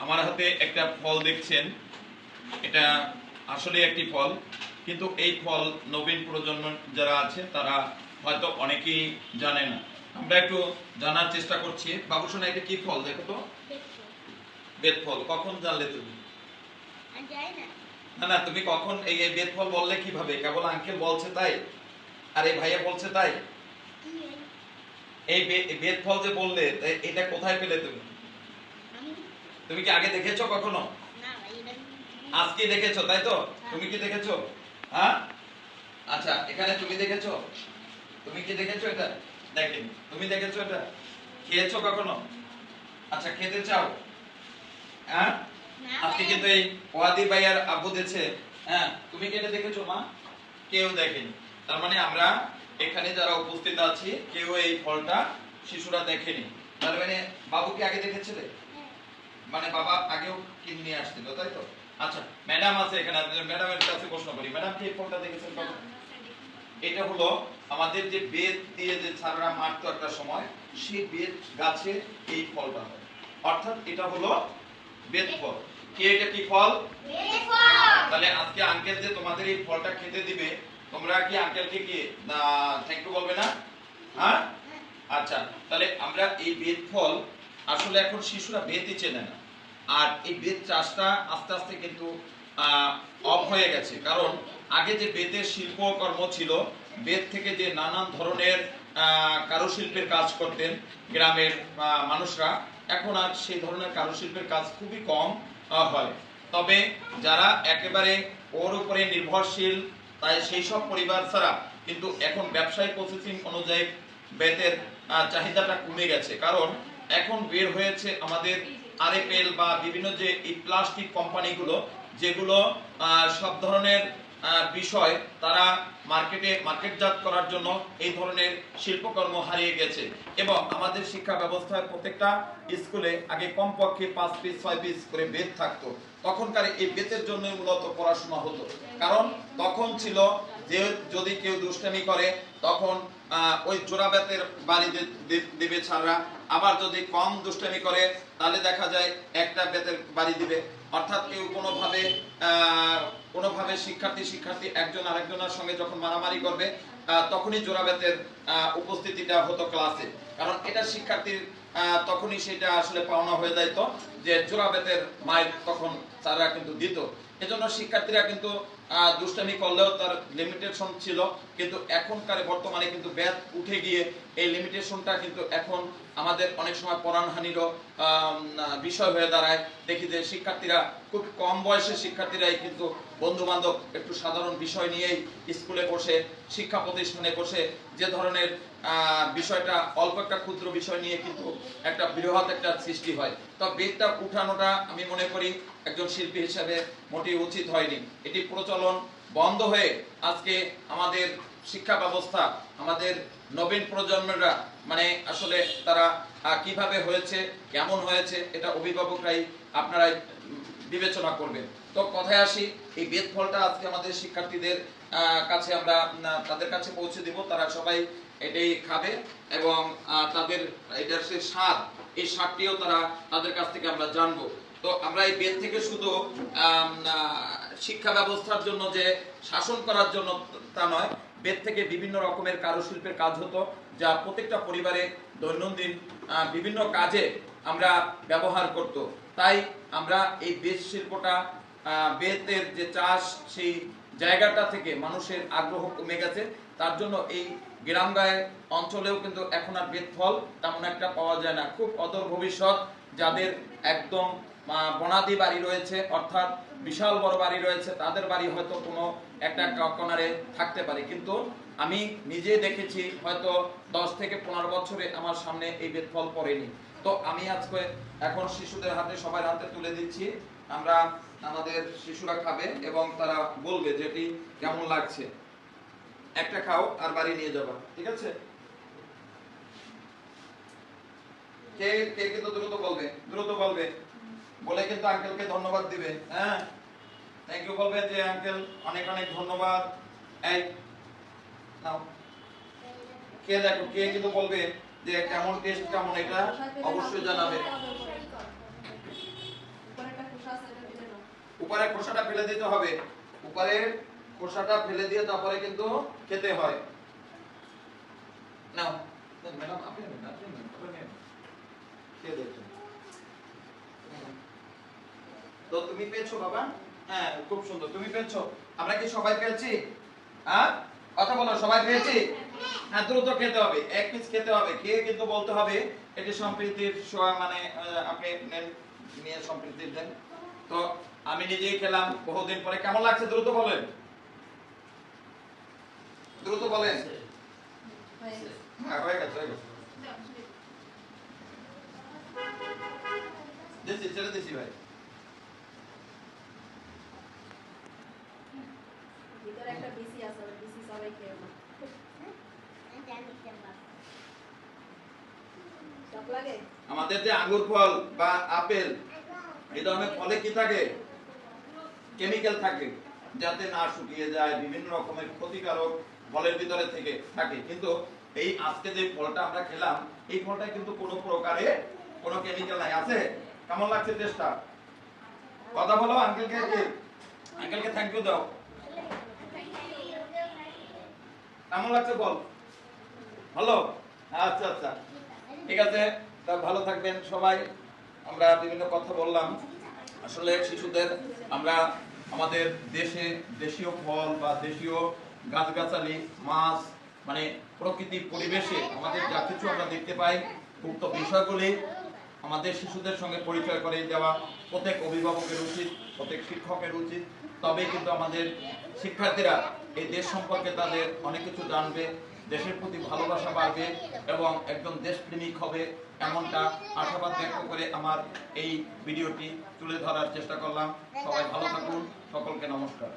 আমার হাতে একটা ফল দেখছেন, এটা আসলে একটি ফল, কিন্তু এই ফল নবীন প্রজন্ম যারা আছে তারা হয়তো অনেকেই জানে না। আমরা একটু জানার চেষ্টা করছি। বাবু শোনা, এটা কি ফল দেখো তো? বেত ফল। কখন জানলে তুমি? না না, তুমি কখন এই বেত ফল বললে কিভাবে? কেবল আঙ্কেল বলছে তাই আর এই ভাইয়া বলছে তাই? এই বেত ফল যে বললে, এটা কোথায় পেলে তুমি? তুমি কি আগে দেখেছো কখনো? আজকে দেখেছো তাই তো? তুমি কি দেখেছো? হ্যাঁ, আচ্ছা, এখানে তুমি দেখেছো? তুমি কি দেখেছো এটা? দেখেনি। তুমি দেখেছো এটা? খেয়েছো কখনো? আচ্ছা, খেতে চাও? হ্যাঁ, আজকে কিন্তু এই ওয়াদি ভাইয়ার আব্বু দিয়েছে। হ্যাঁ, তুমি কি এটা দেখেছো মা? কেউ দেখেনি। তার মানে আমরা এখানে যারা উপস্থিত আছি কেউ এই ফলটা শিশুরা দেখেনি। তার মানে বাবু কি আগে দেখেছিলে? মানে বাবা আগেও কিনে নিয়ে আসছিল তাই তো? আচ্ছা, ম্যাডাম আছে এখানে, ম্যাডামের কাছে প্রশ্ন করি। ম্যাডাম কি এই ফলটা দেখেছেন কখনো? এটা হলো আমাদের যে বেত দিয়ে যে ছাড়রা মারতো একটা সময়, সেই বেত গাছে এই ফলটা হয়। অর্থাৎ এটা হলো বেত ফল। কি এটা কি ফল? বেত ফল। তাহলে আজকে আঙ্কেল যে তোমাদের এই ফলটা খেতে দিবে, তোমরা কি আঙ্কেলকে কি থ্যাংক ইউ বলবে না? হ্যাঁ, আচ্ছা, তাহলে আমরা এই বেত ফল আসলে এখন শিশুরা বেতই চেনে না। আর এই বেত চাষটা আস্তে আস্তে কিন্তু অফ হয়ে গেছে। কারণ আগে যে বেতের শিল্পকর্ম ছিল, বেত থেকে যে নানান ধরনের কারুশিল্পের কাজ করতেন গ্রামের মানুষরা, এখন আর সেই ধরনের কারুশিল্পের কাজ খুবই কম হয়। তবে যারা একেবারে ওর উপরে নির্ভরশীল, তাই সেই সব পরিবার ছাড়া কিন্তু এখন ব্যবসায়িক প্রসেসিং অনুযায়ী বেতের চাহিদাটা কমে গেছে। কারণ এখন বের হয়েছে আমাদের আরএফএল বা বিভিন্ন যে এই প্লাস্টিক কোম্পানিগুলো, যেগুলো সব ধরনের বিষয় তারা মার্কেটজাত করার জন্য এই ধরনের শিল্পকর্ম হারিয়ে গেছে। এবং আমাদের শিক্ষা ব্যবস্থায় প্রত্যেকটা স্কুলে আগে কমপক্ষে 5 পিস 6 পিস করে বেত থাকতো। তখনকার এই বেতের জন্য মূলত পড়াশোনা হতো। কারণ তখন ছিল যে যদি কেউ দুষ্টামি করে তখন ওই জোড়া বেতের বাড়ি দিবে ছাড়া, আবার যদি কম দুষ্টামি করে তাহলে দেখা যায় একটা বেতের বাড়ি দিবে। অর্থাৎ কেউ কোনোভাবে শিক্ষার্থী একজন আরেকজনের সঙ্গে যখন মারামারি করবে তখনই জোড়া বেতের উপস্থিতিটা হতো ক্লাসে। কারণ এটা শিক্ষার্থীর তখনই সেটা আসলে পাওনা হয়ে যাইতো যে জোড়া বেতের মায়ের তখন তারা কিন্তু দিত। এজন্য শিক্ষার্থীরা কিন্তু দুষ্টামি করলেও তার লিমিটেশন ছিল। কিন্তু এখনকার বর্তমানে কিন্তু বেত উঠে গিয়ে এই লিমিটেশনটা কিন্তু এখন আমাদের অনেক সময় পরাণহানিরও বিষয় হয়ে দাঁড়ায়। দেখি যে শিক্ষার্থীরা খুব কম বয়সের শিক্ষার্থীরাই কিন্তু বন্ধু বান্ধব একটু সাধারণ বিষয় নিয়েই স্কুলে বসে, শিক্ষা প্রতিষ্ঠানে বসে যে ধরনের বিষয়টা অল্প একটা ক্ষুদ্র বিষয় নিয়ে কিন্তু একটা বৃহৎ একটা সৃষ্টি হয়। তো বেতটা উঠানোটা আমি মনে করি একজন শিল্পী হিসেবে মোটেই উচিত হয়নি। এটি প্রচলন বন্ধ হয়ে আজকে আমাদের শিক্ষা ব্যবস্থা, আমাদের নবীন প্রজন্মরা মানে আসলে তারা কিভাবে হয়েছে, কেমন হয়েছে, এটা অভিভাবকরাই আপনারাই বিবেচনা করবেন। তো কথায় আসি, এই বেত ফলটা আজকে আমাদের শিক্ষার্থীদের কাছে আমরা তাদের কাছে পৌঁছে দিব। তারা সবাই এটাই খাবে এবং তাদের এটার যে স্বাদ, এই স্বাদটিও তারা তাদের কাছ থেকে আমরা জানবো। তো আমরা এই বেদ থেকে শুধু শিক্ষা ব্যবস্থার জন্য যে শাসন করার জন্য তা নয়, বেদ থেকে বিভিন্ন রকমের কারুশিল্পের কাজ হতো, যা প্রত্যেকটা পরিবারে দৈনন্দিন বিভিন্ন কাজে আমরা ব্যবহার করত। তাই আমরা এই বেদ শিল্পটা, বেতের যে চাষ, সেই জায়গাটা থেকে মানুষের আগ্রহ কমে গেছে। তার জন্য এই গ্রামগাঁয়ে অঞ্চলেও কিন্তু এখন আর বেত ফল তেমন একটা পাওয়া যায় না। খুব অদূর ভবিষ্যৎ যাদের একদম বনাদি বাড়ি রয়েছে, অর্থাৎ বিশাল বড় বাড়ি রয়েছে, তাদের বাড়ি হয়তো কোনো একটা কর্নারে থাকতে পারে। কিন্তু আমি নিজে দেখেছি হয়তো 10 থেকে 15 বছরে আমার সামনে এই বেত ফল পড়েনি। তো আমি আজকে এখন শিশুদের হাতে, সবাই হাতে তুলে দিচ্ছি। আমরা আমাদের শিশুরা খাবে এবং তারা বলবে যে এটি কেমন লাগছে। একটা খাও আর বাড়ি নিয়ে যাবা, ঠিক আছে? কে কে কিন্তু দ্রুত বলবে বলে কিন্তু আঙ্কেলকে ধন্যবাদ দিবে। হ্যাঁ, থ্যাংক ইউ বলবে যে আঙ্কেল অনেক অনেক ধন্যবাদ। এই নাও, কে দেখো, কে কিন্তু বলবে যে কেমন টেস্ট, কেমন, এটা অবশ্যই জানাবে। উপরে খোসাটা ফেলে দিতে হবে, উপরে খোসাটা ফেলে দিয়ে তারপরে কিন্তু খেতে হয়। নাও ম্যাডাম আপনি খেয়ে দেখুন। তো তুমি পেয়েছো বাবা? হ্যাঁ খুব সুন্দর, তুমি পেয়েছো। আমরা কি সবাই পেয়েছি? হ্যাঁ কথা বলো, সবাই পেয়েছি? হ্যাঁ দ্রুত খেতে হবে, এক পিস খেতে হবে, খেয়ে কিন্তু বলতে হবে এটি সম্প্রীতির মানে আপনি নেন, নিয়ে সম্প্রীতির দেন। তো আমি নিজেই খেলাম বহুদিন পরে, কেমন লাগছে দ্রুত বলেন, দ্রুত বলেন। হ্যাঁ হয়ে গেছে, হয়ে গেছে। দিছি, ছেড়ে দিছি ভাই। ভিতরে একটা বিসি আছে, ওই বিসি সবাই খেয়ে না। টক লাগে? আমাদের যে আঙ্গুর ফল বা আপেল, এই ধরনের ফলে কি থাকে? কেমিক্যাল থাকে, যাতে না শুকিয়ে যায়, বিভিন্ন রকমের ক্ষতিকারক ফলের ভিতরে থেকে থাকে। কিন্তু এই আজকে যে ফলটা আমরা খেলাম, এই ফলটা কিন্তু কোনো প্রকারে কোনো কেমিক্যাল নাই। আছে? কেমন লাগছে টেস্টটা? কথা বলো আঙ্কেলকে, আঙ্কেলকে থ্যাংক ইউ দাও। কেমন লাগছে বল? ভালো? আচ্ছা আচ্ছা ঠিক আছে, তা ভালো থাকবেন সবাই। আমরা বিভিন্ন কথা বললাম, আসলে শিশুদের আমরা আমাদের দেশে দেশীয় ফল বা দেশীয় গাছগাছালি, মাছ, মানে প্রকৃতির পরিবেশে আমাদের যা কিছু আমরা দেখতে পাই, উক্ত বিষয়গুলি আমাদের শিশুদের সঙ্গে পরিচয় করে দেওয়া প্রত্যেক অভিভাবকের উচিত, প্রত্যেক শিক্ষকের উচিত। তবেই কিন্তু আমাদের শিক্ষার্থীরা এই দেশ সম্পর্কে তাদের অনেক কিছু জানবে, দেশের প্রতি ভালোবাসা বাড়বে এবং একজন দেশপ্রেমিক হবে, এমনটা আশাবাদ ব্যক্ত করে আমার এই ভিডিওটি তুলে ধরার চেষ্টা করলাম। সবাই ভালো থাকুন, সকলকে নমস্কার।